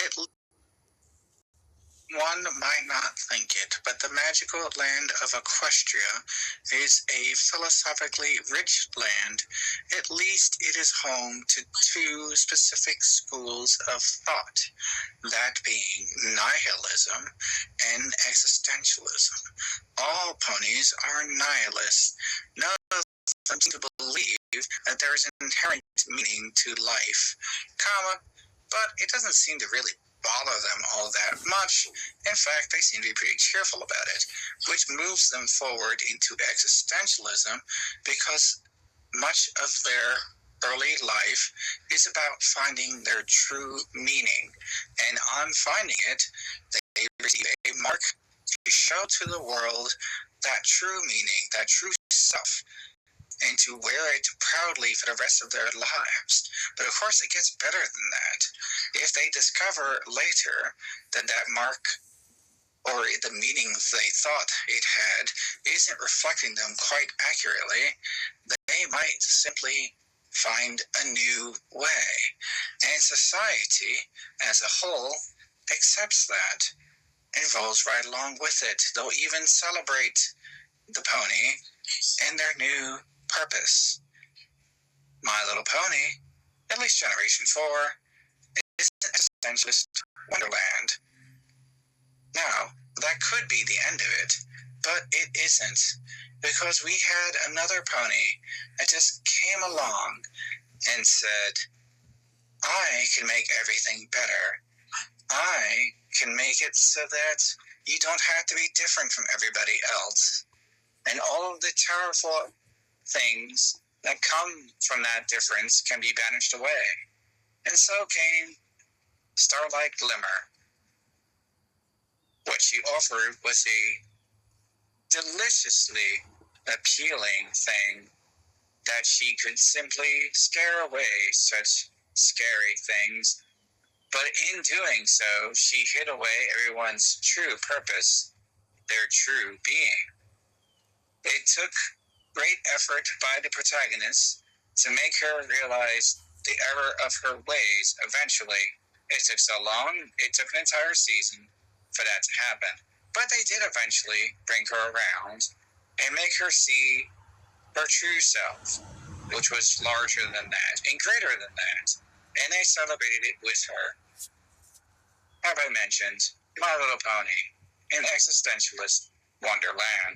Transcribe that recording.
It One might not think it, but the magical land of Equestria is a philosophically rich land. At least it is home to two specific schools of thought, that being nihilism and existentialism. All ponies are nihilists. None of them seem to believe that there is an inherent meaning to life, but it doesn't seem to really bother them all that much. In fact, they seem to be pretty cheerful about it, which moves them forward into existentialism because much of their early life is about finding their true meaning. And on finding it, they receive a mark to show to the world that true meaning, that true self, and to wear it proudly for the rest of their lives. But of course, it gets better than that. If they discover later that that mark or the meaning they thought it had isn't reflecting them quite accurately, they might simply find a new way. And society as a whole accepts that and rolls right along with it. They'll even celebrate the pony and their new purpose. My Little Pony, at least Generation 4, is an existentialist wonderland. Now, that could be the end of it, but it isn't, because we had another pony that just came along and said, I can make everything better. I can make it so that you don't have to be different from everybody else. And all of the terrible things that come from that difference can be banished away. And so came Starlight Glimmer. What she offered was a deliciously appealing thing that she could simply scare away such scary things. But in doing so, she hid away everyone's true purpose, their true being. It took great effort by the protagonist to make her realize the error of her ways eventually. It took so long, it took an entire season for that to happen. But they did eventually bring her around and make her see her true self, which was larger than that and greater than that. And they celebrated it with her. Have I mentioned My Little Pony, an existentialist wonderland?